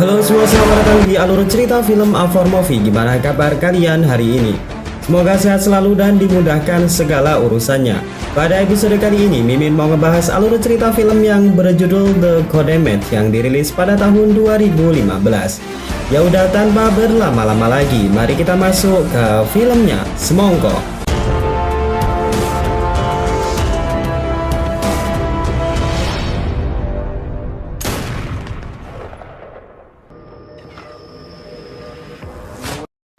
Halo semua, selamat datang di alur cerita film A4 Movie. Gimana kabar kalian hari ini? Semoga sehat selalu dan dimudahkan segala urusannya. Pada episode kali ini, Mimin mau ngebahas alur cerita film yang berjudul The Codemat yang dirilis pada tahun 2015. Ya udah, tanpa berlama-lama lagi, mari kita masuk ke filmnya. Semongko.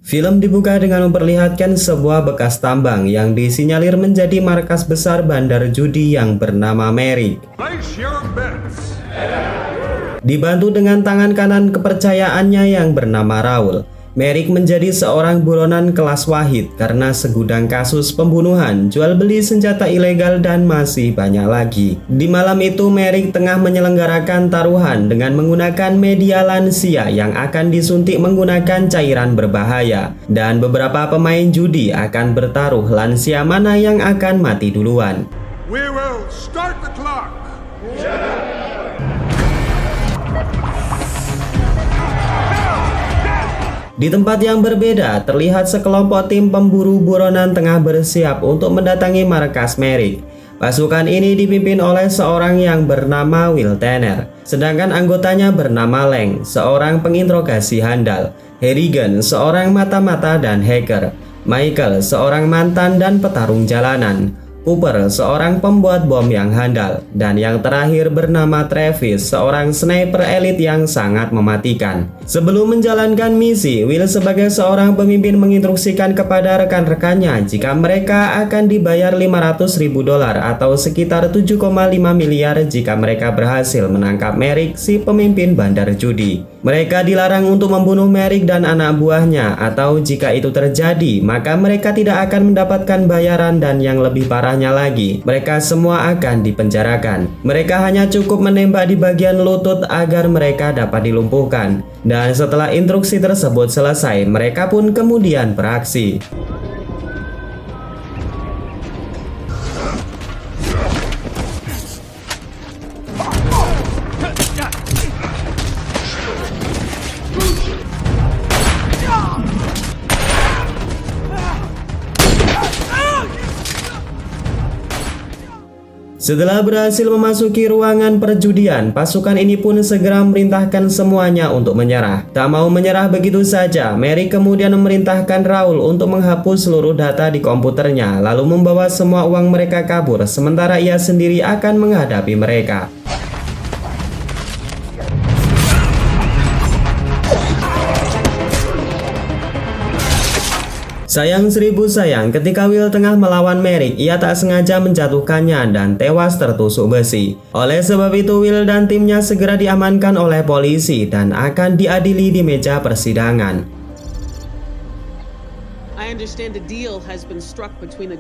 Film dibuka dengan memperlihatkan sebuah bekas tambang yang disinyalir menjadi markas besar bandar judi yang bernama Merrick. Dibantu dengan tangan kanan kepercayaannya yang bernama Raul, Merrick menjadi seorang buronan kelas wahid karena segudang kasus pembunuhan, jual beli senjata ilegal, dan masih banyak lagi. Di malam itu, Merrick tengah menyelenggarakan taruhan dengan menggunakan media lansia yang akan disuntik menggunakan cairan berbahaya. Dan beberapa pemain judi akan bertaruh lansia mana yang akan mati duluan. We will start the clock. Di tempat yang berbeda, terlihat sekelompok tim pemburu buronan tengah bersiap untuk mendatangi markas Merrick. Pasukan ini dipimpin oleh seorang yang bernama Will Tanner, sedangkan anggotanya bernama Leng, seorang penginterogasi handal, Harrigan, seorang mata-mata dan hacker, Michael, seorang mantan dan petarung jalanan, Cooper, seorang pembuat bom yang handal, dan yang terakhir bernama Travis, seorang sniper elit yang sangat mematikan. Sebelum menjalankan misi, Will sebagai seorang pemimpin menginstruksikan kepada rekan-rekannya jika mereka akan dibayar $500.000 atau sekitar 7,5 miliar jika mereka berhasil menangkap Merrick, si pemimpin bandar judi. Mereka dilarang untuk membunuh Merrick dan anak buahnya, atau jika itu terjadi, maka mereka tidak akan mendapatkan bayaran, dan yang lebih parahnya lagi, mereka semua akan dipenjarakan. Mereka hanya cukup menembak di bagian lutut agar mereka dapat dilumpuhkan. Dan setelah instruksi tersebut selesai, mereka pun kemudian beraksi. Setelah berhasil memasuki ruangan perjudian, pasukan ini pun segera memerintahkan semuanya untuk menyerah. Tak mau menyerah begitu saja, Merrick kemudian memerintahkan Raul untuk menghapus seluruh data di komputernya, lalu membawa semua uang mereka kabur, sementara ia sendiri akan menghadapi mereka. Sayang seribu sayang, ketika Will tengah melawan Merrick, ia tak sengaja menjatuhkannya dan tewas tertusuk besi. Oleh sebab itu, Will dan timnya segera diamankan oleh polisi dan akan diadili di meja persidangan.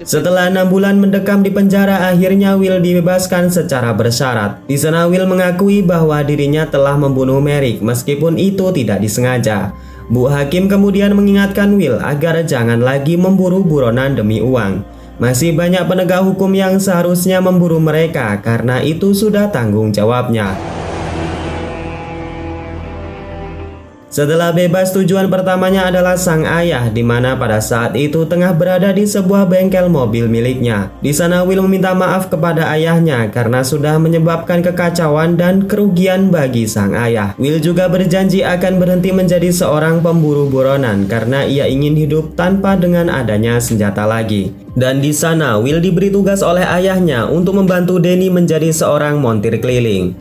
Setelah 6 bulan mendekam di penjara, akhirnya Will dibebaskan secara bersyarat. Di sana Will mengakui bahwa dirinya telah membunuh Merrick meskipun itu tidak disengaja. Bu Hakim kemudian mengingatkan Will agar jangan lagi memburu buronan demi uang. Masih banyak penegak hukum yang seharusnya memburu mereka karena itu sudah tanggung jawabnya. Setelah bebas, tujuan pertamanya adalah sang ayah, di mana pada saat itu tengah berada di sebuah bengkel mobil miliknya. Di sana Will meminta maaf kepada ayahnya karena sudah menyebabkan kekacauan dan kerugian bagi sang ayah. Will juga berjanji akan berhenti menjadi seorang pemburu buronan karena ia ingin hidup tanpa dengan adanya senjata lagi. Dan di sana Will diberi tugas oleh ayahnya untuk membantu Danny menjadi seorang montir keliling.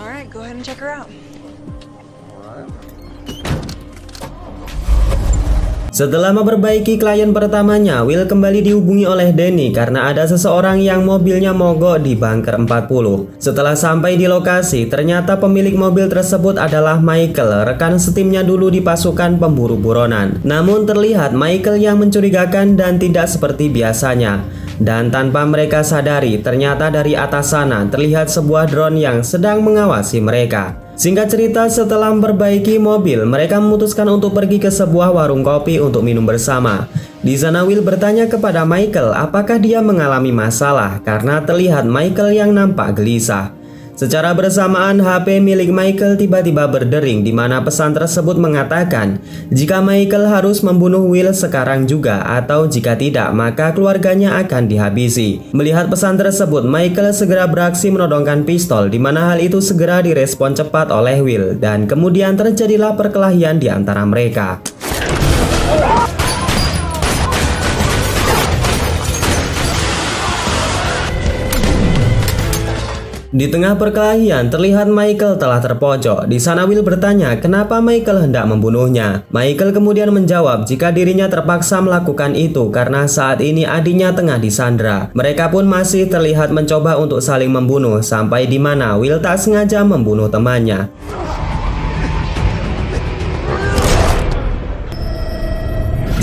Alright, go ahead and check her out. Setelah memperbaiki klien pertamanya, Will kembali dihubungi oleh Danny karena ada seseorang yang mobilnya mogok di bunker 40. Setelah sampai di lokasi, ternyata pemilik mobil tersebut adalah Michael, rekan setimnya dulu di pasukan pemburu buronan. Namun terlihat Michael yang mencurigakan dan tidak seperti biasanya. Dan tanpa mereka sadari, ternyata dari atas sana terlihat sebuah drone yang sedang mengawasi mereka. Singkat cerita, setelah memperbaiki mobil, mereka memutuskan untuk pergi ke sebuah warung kopi untuk minum bersama. Di sana Will bertanya kepada Michael apakah dia mengalami masalah karena terlihat Michael yang nampak gelisah. Secara bersamaan HP milik Michael tiba-tiba berdering di mana pesan tersebut mengatakan jika Michael harus membunuh Will sekarang juga atau jika tidak maka keluarganya akan dihabisi. Melihat pesan tersebut, Michael segera beraksi menodongkan pistol di mana hal itu segera direspon cepat oleh Will dan kemudian terjadilah perkelahian di antara mereka. Di tengah perkelahian, terlihat Michael telah terpojok. Di sana Will bertanya kenapa Michael hendak membunuhnya. Michael kemudian menjawab jika dirinya terpaksa melakukan itu karena saat ini adiknya tengah disandra. Mereka pun masih terlihat mencoba untuk saling membunuh sampai di mana Will tak sengaja membunuh temannya.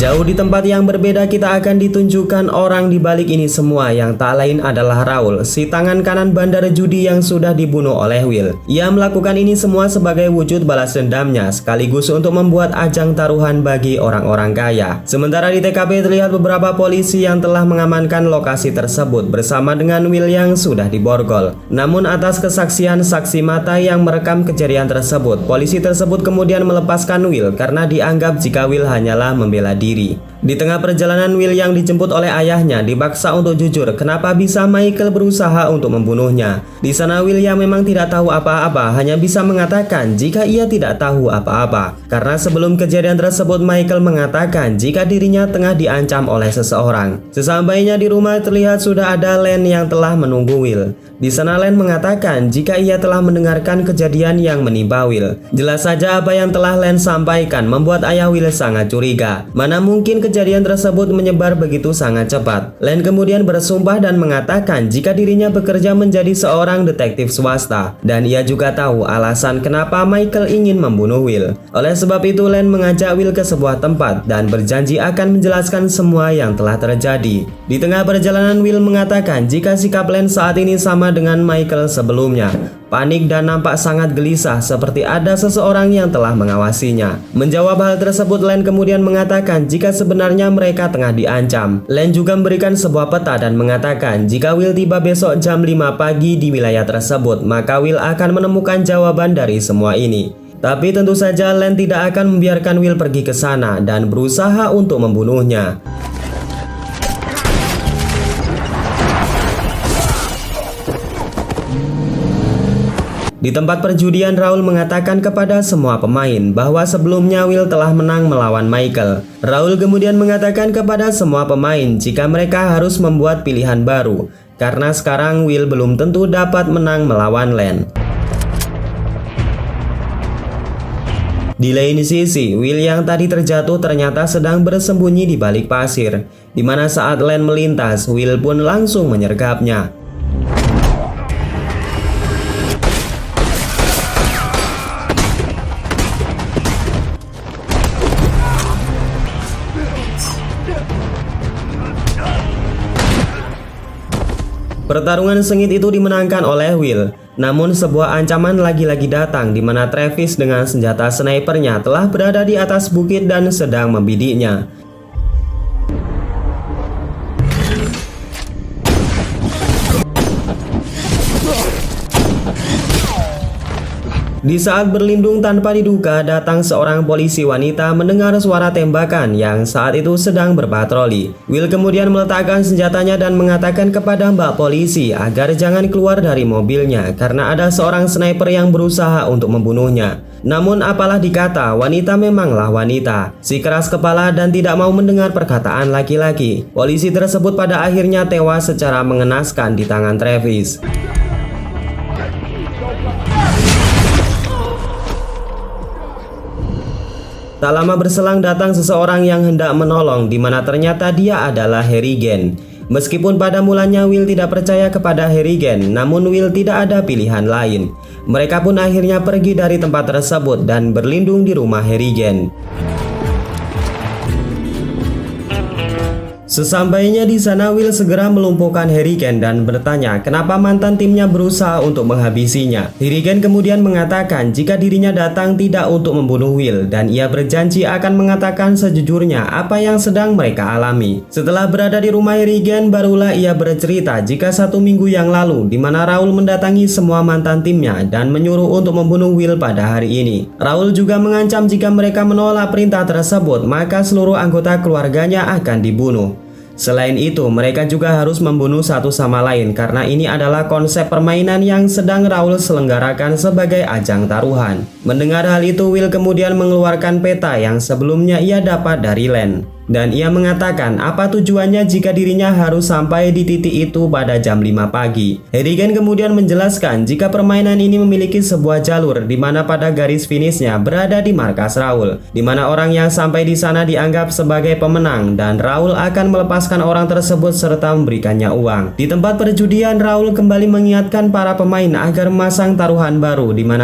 Jauh di tempat yang berbeda kita akan ditunjukkan orang di balik ini semua yang tak lain adalah Raul, si tangan kanan bandar judi yang sudah dibunuh oleh Will. Ia melakukan ini semua sebagai wujud balas dendamnya sekaligus untuk membuat ajang taruhan bagi orang-orang kaya. Sementara di TKP terlihat beberapa polisi yang telah mengamankan lokasi tersebut bersama dengan Will yang sudah diborgol. Namun atas kesaksian saksi mata yang merekam kejadian tersebut, polisi tersebut kemudian melepaskan Will karena dianggap jika Will hanyalah membela diri. Di tengah perjalanan, Will yang dijemput oleh ayahnya dipaksa untuk jujur kenapa bisa Michael berusaha untuk membunuhnya. Di sana Will yang memang tidak tahu apa-apa hanya bisa mengatakan jika ia tidak tahu apa-apa. Karena sebelum kejadian tersebut Michael mengatakan jika dirinya tengah diancam oleh seseorang. Sesampainya di rumah terlihat sudah ada Len yang telah menunggu Will. Di sana Len mengatakan jika ia telah mendengarkan kejadian yang menimpa Will. Jelas saja apa yang telah Len sampaikan membuat ayah Will sangat curiga. Mana mungkin kejadian tersebut menyebar begitu sangat cepat. Len kemudian bersumpah dan mengatakan jika dirinya bekerja menjadi seorang detektif swasta. Dan ia juga tahu alasan kenapa Michael ingin membunuh Will. Oleh sebab itu Len mengajak Will ke sebuah tempat dan berjanji akan menjelaskan semua yang telah terjadi. Di tengah perjalanan Will mengatakan jika sikap Len saat ini sama dengan Michael sebelumnya. Panik dan nampak sangat gelisah seperti ada seseorang yang telah mengawasinya. Menjawab hal tersebut, Len kemudian mengatakan jika sebenarnya mereka tengah diancam. Len juga memberikan sebuah peta dan mengatakan jika Will tiba besok jam 5 pagi di wilayah tersebut, maka Will akan menemukan jawaban dari semua ini. Tapi tentu saja Len tidak akan membiarkan Will pergi ke sana dan berusaha untuk membunuhnya. Di tempat perjudian, Raul mengatakan kepada semua pemain bahwa sebelumnya Will telah menang melawan Michael. Raul kemudian mengatakan kepada semua pemain jika mereka harus membuat pilihan baru, karena sekarang Will belum tentu dapat menang melawan Len. Di lain sisi, Will yang tadi terjatuh ternyata sedang bersembunyi di balik pasir, di mana saat Len melintas, Will pun langsung menyergapnya. Pertarungan sengit itu dimenangkan oleh Will. Namun sebuah ancaman lagi-lagi datang di mana Travis dengan senjata snipernya telah berada di atas bukit dan sedang membidiknya. Di saat berlindung tanpa diduga, datang seorang polisi wanita mendengar suara tembakan yang saat itu sedang berpatroli. Will kemudian meletakkan senjatanya dan mengatakan kepada mbak polisi agar jangan keluar dari mobilnya karena ada seorang sniper yang berusaha untuk membunuhnya. Namun apalah dikata, wanita memanglah wanita, si keras kepala dan tidak mau mendengar perkataan laki-laki. Polisi tersebut pada akhirnya tewas secara mengenaskan di tangan Travis. Tak lama berselang datang seseorang yang hendak menolong, di mana ternyata dia adalah Harrigan. Meskipun pada mulanya Will tidak percaya kepada Harrigan, namun Will tidak ada pilihan lain. Mereka pun akhirnya pergi dari tempat tersebut dan berlindung di rumah Harrigan. Sesampainya di sana, Will segera melumpuhkan Harry Kane dan bertanya kenapa mantan timnya berusaha untuk menghabisinya. Harry Kane kemudian mengatakan jika dirinya datang tidak untuk membunuh Will dan ia berjanji akan mengatakan sejujurnya apa yang sedang mereka alami. Setelah berada di rumah Harry Kane, barulah ia bercerita jika 1 minggu yang lalu di mana Raul mendatangi semua mantan timnya dan menyuruh untuk membunuh Will pada hari ini. Raul juga mengancam jika mereka menolak perintah tersebut maka seluruh anggota keluarganya akan dibunuh. Selain itu, mereka juga harus membunuh satu sama lain karena ini adalah konsep permainan yang sedang Raul selenggarakan sebagai ajang taruhan. Mendengar hal itu, Will kemudian mengeluarkan peta yang sebelumnya ia dapat dari Len. Dan ia mengatakan apa tujuannya jika dirinya harus sampai di titik itu pada jam 5 pagi. Harry Kane kemudian menjelaskan jika permainan ini memiliki sebuah jalur di mana pada garis finishnya berada di markas Raul, di mana orang yang sampai di sana dianggap sebagai pemenang dan Raul akan melepaskan orang tersebut serta memberikannya uang. Di tempat perjudian, Raul kembali mengingatkan para pemain agar memasang taruhan baru di mana